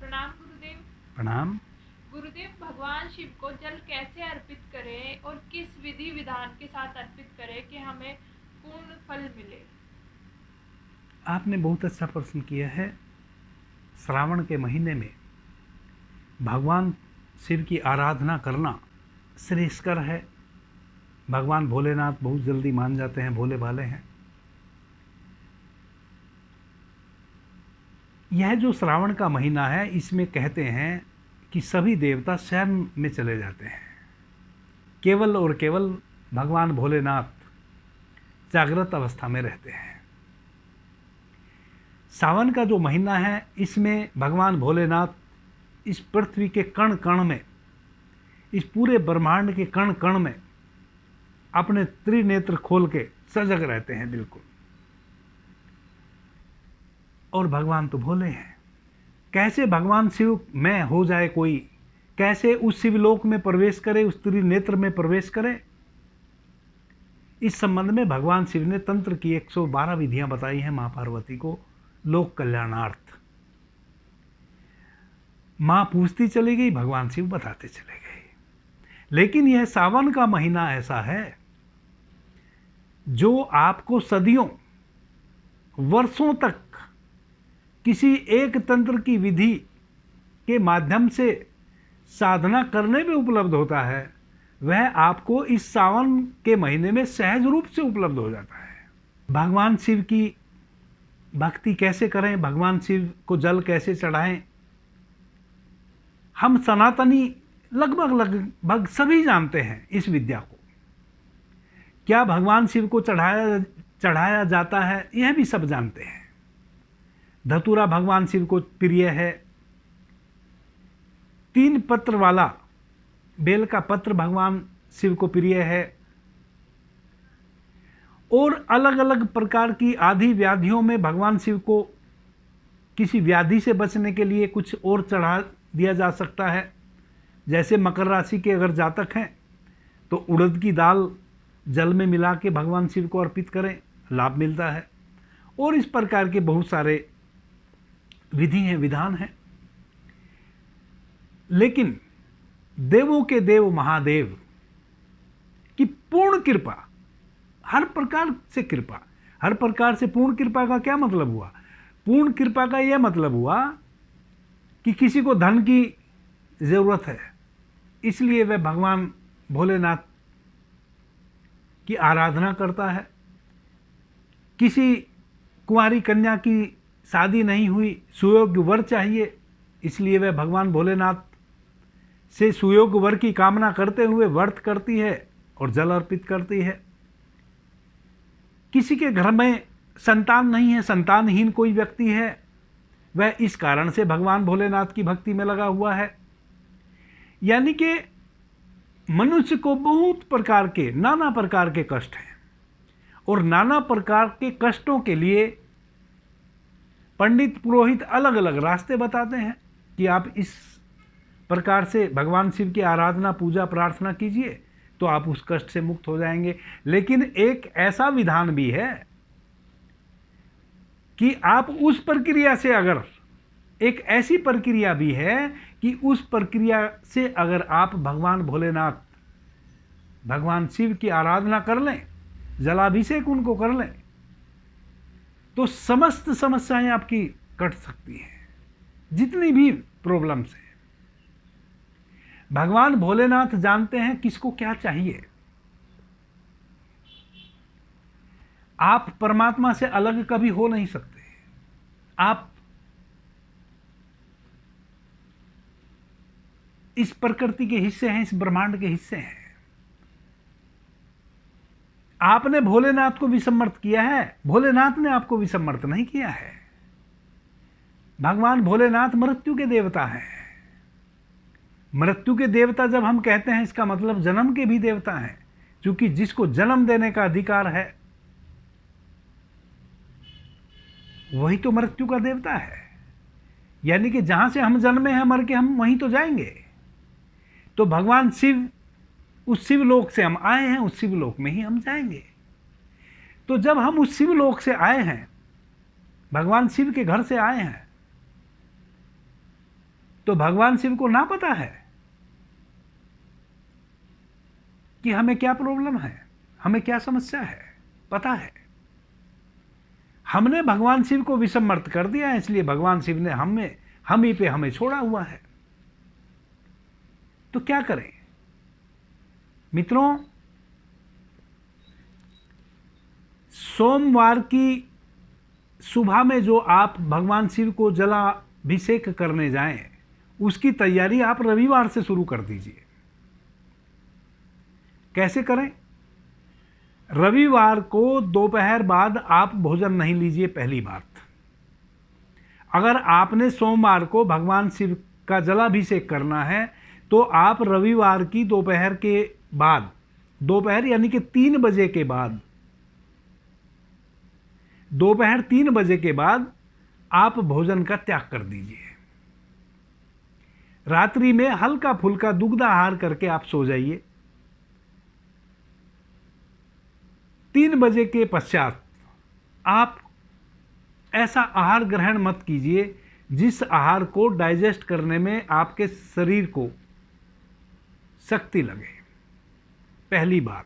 प्रणाम गुरुदेव। प्रणाम। गुरुदेव, भगवान शिव को जल कैसे अर्पित करें और किस विधि विधान के साथ अर्पित करें कि हमें पूर्ण फल मिले? आपने बहुत अच्छा प्रश्न किया है। श्रावण के महीने में भगवान शिव की आराधना करना श्रेयस्कर है। भगवान भोलेनाथ बहुत जल्दी मान जाते हैं, भोले भाले हैं। यह जो श्रावण का महीना है, इसमें कहते हैं कि सभी देवता शयन में चले जाते हैं। केवल और केवल भगवान भोलेनाथ जागृत अवस्था में रहते हैं। सावन का जो महीना है, इसमें भगवान भोलेनाथ इस पृथ्वी के कण कण में, इस पूरे ब्रह्मांड के कण कण में अपने त्रिनेत्र खोल के सजग रहते हैं बिल्कुल। और भगवान तो भोले हैं। कैसे भगवान शिव में हो जाए कोई, कैसे उस शिवलोक में प्रवेश करे, उस त्रिनेत्र में प्रवेश करे, इस संबंध में भगवान शिव ने तंत्र की 112 विधियां बताई हैं मां पार्वती को लोक कल्याणार्थ। मां पूछती चली गई, भगवान शिव बताते चले गए। लेकिन यह सावन का महीना ऐसा है जो आपको सदियों, वर्षों तक किसी एक तंत्र की विधि के माध्यम से साधना करने में उपलब्ध होता है, वह आपको इस सावन के महीने में सहज रूप से उपलब्ध हो जाता है। भगवान शिव की भक्ति कैसे करें, भगवान शिव को जल कैसे चढ़ाएं, हम सनातनी लगभग सभी जानते हैं इस विद्या को। क्या भगवान शिव को चढ़ाया जाता है, यह भी सब जानते हैं। धतूरा भगवान शिव को प्रिय है। 3 पत्र वाला बेल का पत्र भगवान शिव को प्रिय है। और अलग अलग प्रकार की आदि व्याधियों में भगवान शिव को किसी व्याधि से बचने के लिए कुछ और चढ़ा दिया जा सकता है। जैसे मकर राशि के अगर जातक हैं तो उड़द की दाल जल में मिला के भगवान शिव को अर्पित करें, लाभ मिलता है। और इस प्रकार के बहुत सारे विधि हैं, विधान हैं। लेकिन देवों के देव महादेव की पूर्ण कृपा, हर प्रकार से कृपा, हर प्रकार से पूर्ण कृपा का क्या मतलब हुआ? पूर्ण कृपा का यह मतलब हुआ कि किसी को धन की जरूरत है, इसलिए वह भगवान भोलेनाथ की आराधना करता है। किसी कुंवारी कन्या की शादी नहीं हुई, सुयोग्य वर चाहिए, इसलिए वह भगवान भोलेनाथ से सुयोग्य वर की कामना करते हुए व्रत करती है और जल अर्पित करती है। किसी के घर में संतान नहीं है, संतानहीन कोई व्यक्ति है, वह इस कारण से भगवान भोलेनाथ की भक्ति में लगा हुआ है। यानी कि मनुष्य को बहुत प्रकार के, नाना प्रकार के कष्ट हैं, और नाना प्रकार के कष्टों के लिए पंडित पुरोहित अलग अलग रास्ते बताते हैं कि आप इस प्रकार से भगवान शिव की आराधना, पूजा, प्रार्थना कीजिए तो आप उस कष्ट से मुक्त हो जाएंगे। लेकिन एक ऐसा विधान भी है कि आप उस प्रक्रिया से, अगर एक ऐसी प्रक्रिया भी है कि उस प्रक्रिया से अगर आप भगवान भोलेनाथ, भगवान शिव की आराधना कर लें, जलाभिषेक उनको कर लें, तो समस्त समस्याएं आपकी कट सकती हैं, जितनी भी प्रॉब्लम्स हैं। भगवान भोलेनाथ जानते हैं किसको क्या चाहिए। आप परमात्मा से अलग कभी हो नहीं सकते। आप इस प्रकृति के हिस्से हैं, इस ब्रह्मांड के हिस्से हैं। आपने भोलेनाथ को विसम्मत किया है, भोलेनाथ ने आपको विसम्मत नहीं किया है। भगवान भोलेनाथ मृत्यु के देवता हैं। मृत्यु के देवता जब हम कहते हैं, इसका मतलब जन्म के भी देवता हैं, क्योंकि जिसको जन्म देने का अधिकार है वही तो मृत्यु का देवता है। यानी कि जहां से हम जन्मे हैं, मर के हम वहीं तो जाएंगे। तो भगवान शिव, उस शिवलोक से हम आए हैं, उस शिवलोक में ही हम जाएंगे। तो जब हम उस शिवलोक से आए हैं, भगवान शिव के घर से आए हैं, तो भगवान शिव को ना पता है कि हमें क्या प्रॉब्लम है, हमें क्या समस्या है, पता है। हमने भगवान शिव को विस्मृत कर दिया है, इसलिए भगवान शिव ने हम ही पे हमें छोड़ा हुआ है। तो क्या करें मित्रों? सोमवार की सुबह में जो आप भगवान शिव को जलाभिषेक करने जाएं, उसकी तैयारी आप रविवार से शुरू कर दीजिए। कैसे करें? रविवार को दोपहर बाद आप भोजन नहीं लीजिए। पहली बात, अगर आपने सोमवार को भगवान शिव का जलाभिषेक करना है तो आप रविवार की दोपहर के बाद, दोपहर यानी कि 3 बजे के बाद, दोपहर 3 बजे के बाद आप भोजन का त्याग कर दीजिए। रात्रि में हल्का फुल्का दुग्ध आहार करके आप सो जाइए। 3 बजे के पश्चात आप ऐसा आहार ग्रहण मत कीजिए जिस आहार को डाइजेस्ट करने में आपके शरीर को शक्ति लगे। पहली बात,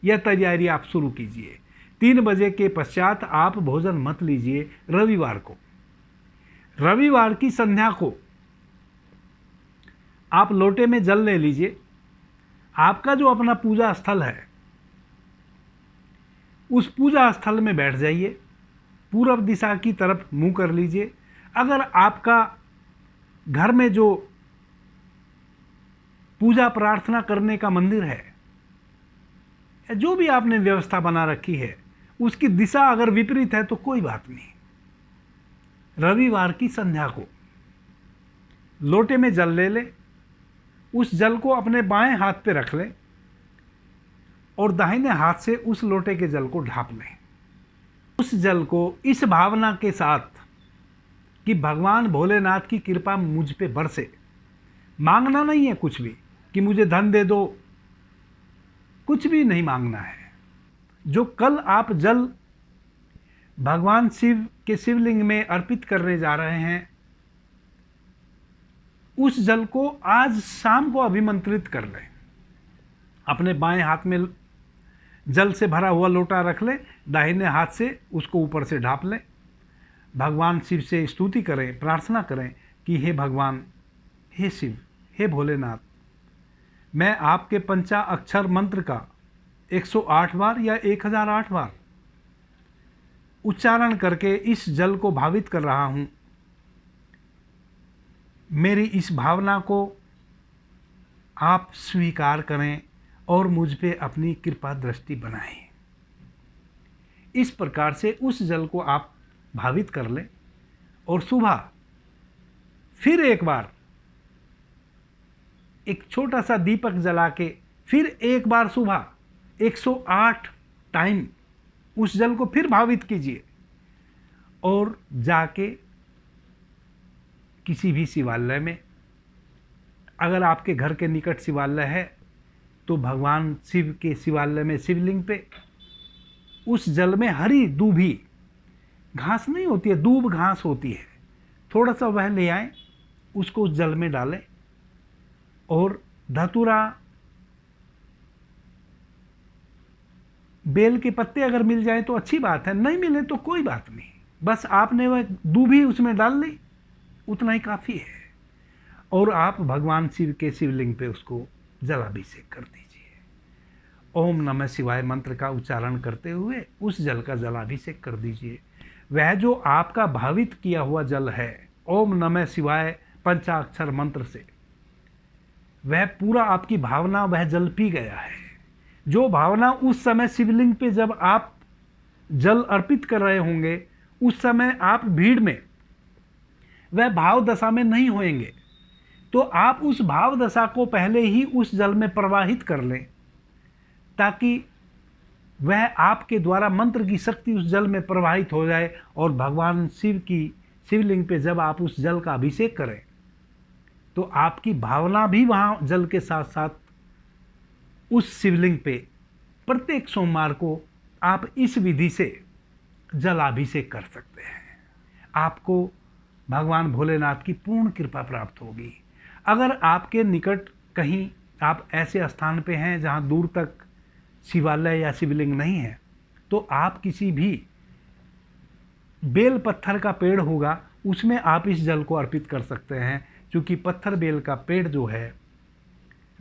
यह तैयारी आप शुरू कीजिए। 3 बजे के पश्चात आप भोजन मत लीजिए रविवार को। रविवार की संध्या को आप लोटे में जल ले लीजिए। आपका जो अपना पूजा स्थल है, उस पूजा स्थल में बैठ जाइए। पूर्व दिशा की तरफ मुंह कर लीजिए। अगर आपका घर में जो पूजा प्रार्थना करने का मंदिर है, जो भी आपने व्यवस्था बना रखी है, उसकी दिशा अगर विपरीत है तो कोई बात नहीं। रविवार की संध्या को लोटे में जल ले ले। उस जल को अपने बाएं हाथ पे रख ले और दाहिने हाथ से उस लोटे के जल को ढाप लें। उस जल को इस भावना के साथ कि भगवान भोलेनाथ की कृपा मुझ पे बरसे। मांगना नहीं है कुछ भी कि मुझे धन दे दो, कुछ भी नहीं मांगना है। जो कल आप जल भगवान शिव के शिवलिंग में अर्पित करने जा रहे हैं, उस जल को आज शाम को अभिमंत्रित कर लें। अपने बाएं हाथ में जल से भरा हुआ लोटा रख लें, दाहिने हाथ से उसको ऊपर से ढाप लें। भगवान शिव से स्तुति करें, प्रार्थना करें कि हे भगवान, हे शिव, हे भोलेनाथ, मैं आपके पंचाक्षर मंत्र का 108 बार या 1008 बार उच्चारण करके इस जल को भावित कर रहा हूँ। मेरी इस भावना को आप स्वीकार करें और मुझ पे अपनी कृपा दृष्टि बनाएं। इस प्रकार से उस जल को आप भावित कर लें और सुबह फिर एक बार एक छोटा सा दीपक जला के फिर एक बार सुबह 108 टाइम उस जल को फिर भावित कीजिए और जाके किसी भी शिवालय में, अगर आपके घर के निकट शिवालय है तो भगवान शिव के शिवालय में शिवलिंग पे उस जल में हरी दूभी, घास नहीं होती है, दूब घास होती है, थोड़ा सा वह ले आए, उसको उस जल में डालें और धतूरा, बेल के पत्ते अगर मिल जाए तो अच्छी बात है, नहीं मिले तो कोई बात नहीं। बस आपने वह दूभी उसमें डाल ली, उतना ही काफ़ी है। और आप भगवान शिव के शिवलिंग पे उसको जलाभिषेक कर दीजिए। ओम नमः शिवाय मंत्र का उच्चारण करते हुए उस जल का जलाभिषेक कर दीजिए। वह जो आपका भावित किया हुआ जल है ओम नमः शिवाय पंचाक्षर मंत्र से, वह पूरा आपकी भावना वह जल पी गया है। जो भावना उस समय शिवलिंग पे जब आप जल अर्पित कर रहे होंगे, उस समय आप भीड़ में वह भाव दशा में नहीं होएंगे, तो आप उस भाव दशा को पहले ही उस जल में प्रवाहित कर लें, ताकि वह आपके द्वारा मंत्र की शक्ति उस जल में प्रवाहित हो जाए और भगवान शिव की शिवलिंग पे जब आप उस जल का अभिषेक करें तो आपकी भावना भी वहाँ जल के साथ साथ उस शिवलिंग पे प्रत्येक सोमवार को आप इस विधि से जलाभिषेक कर सकते हैं। आपको भगवान भोलेनाथ की पूर्ण कृपा प्राप्त होगी। अगर आपके निकट कहीं आप ऐसे स्थान पे हैं जहाँ दूर तक शिवालय या शिवलिंग नहीं है, तो आप किसी भी बेल पत्थर का पेड़ होगा उसमें आप इस जल को अर्पित कर सकते हैं, क्योंकि पत्थर बेल का पेड़ जो है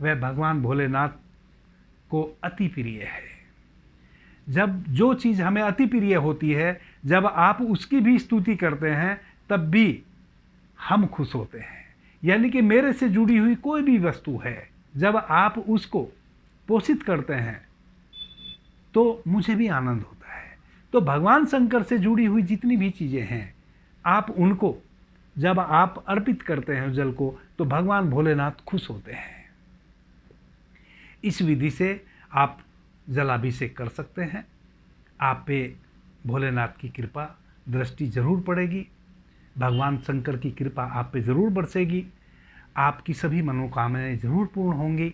वह भगवान भोलेनाथ को अति प्रिय है। जब जो चीज़ हमें अति प्रिय होती है, जब आप उसकी भी स्तुति करते हैं तब भी हम खुश होते हैं। यानी कि मेरे से जुड़ी हुई कोई भी वस्तु है, जब आप उसको पोषित करते हैं तो मुझे भी आनंद होता है। तो भगवान शंकर से जुड़ी हुई जितनी भी चीज़ें हैं, आप उनको जब आप अर्पित करते हैं जल को, तो भगवान भोलेनाथ खुश होते हैं। इस विधि से आप जलाभिषेक कर सकते हैं। आप पे भोलेनाथ की कृपा दृष्टि जरूर पड़ेगी, भगवान शंकर की कृपा आप पे ज़रूर बरसेगी, आपकी सभी मनोकामनाएं ज़रूर पूर्ण होंगी।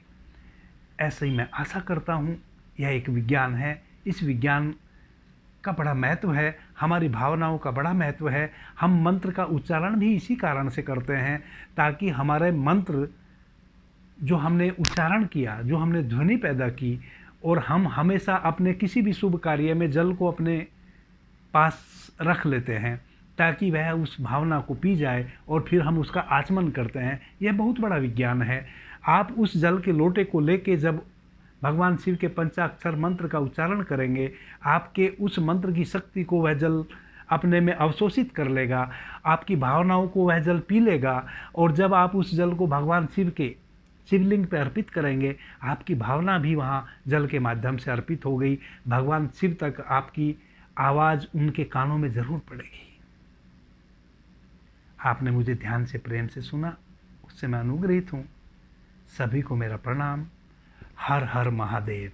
ऐसे ही मैं आशा करता हूँ। यह एक विज्ञान है, इस विज्ञान का बड़ा महत्व है, हमारी भावनाओं का बड़ा महत्व है। हम मंत्र का उच्चारण भी इसी कारण से करते हैं, ताकि हमारे मंत्र जो हमने उच्चारण किया, जो हमने ध्वनि पैदा की, और हम हमेशा अपने किसी भी शुभ कार्य में जल को अपने पास रख लेते हैं ताकि वह उस भावना को पी जाए और फिर हम उसका आचमन करते हैं। यह बहुत बड़ा विज्ञान है। आप उस जल के लोटे को लेके जब भगवान शिव के पंचाक्षर मंत्र का उच्चारण करेंगे, आपके उस मंत्र की शक्ति को वह जल अपने में अवशोषित कर लेगा, आपकी भावनाओं को वह जल पी लेगा, और जब आप उस जल को भगवान शिव के शिवलिंग पर अर्पित करेंगे, आपकी भावना भी वहाँ जल के माध्यम से अर्पित हो गई। भगवान शिव तक आपकी आवाज़ उनके कानों में ज़रूर पड़ेगी। आपने मुझे ध्यान से प्रेम से सुना, उससे मैं अनुग्रहित हूँ। सभी को मेरा प्रणाम। हर हर महादेव।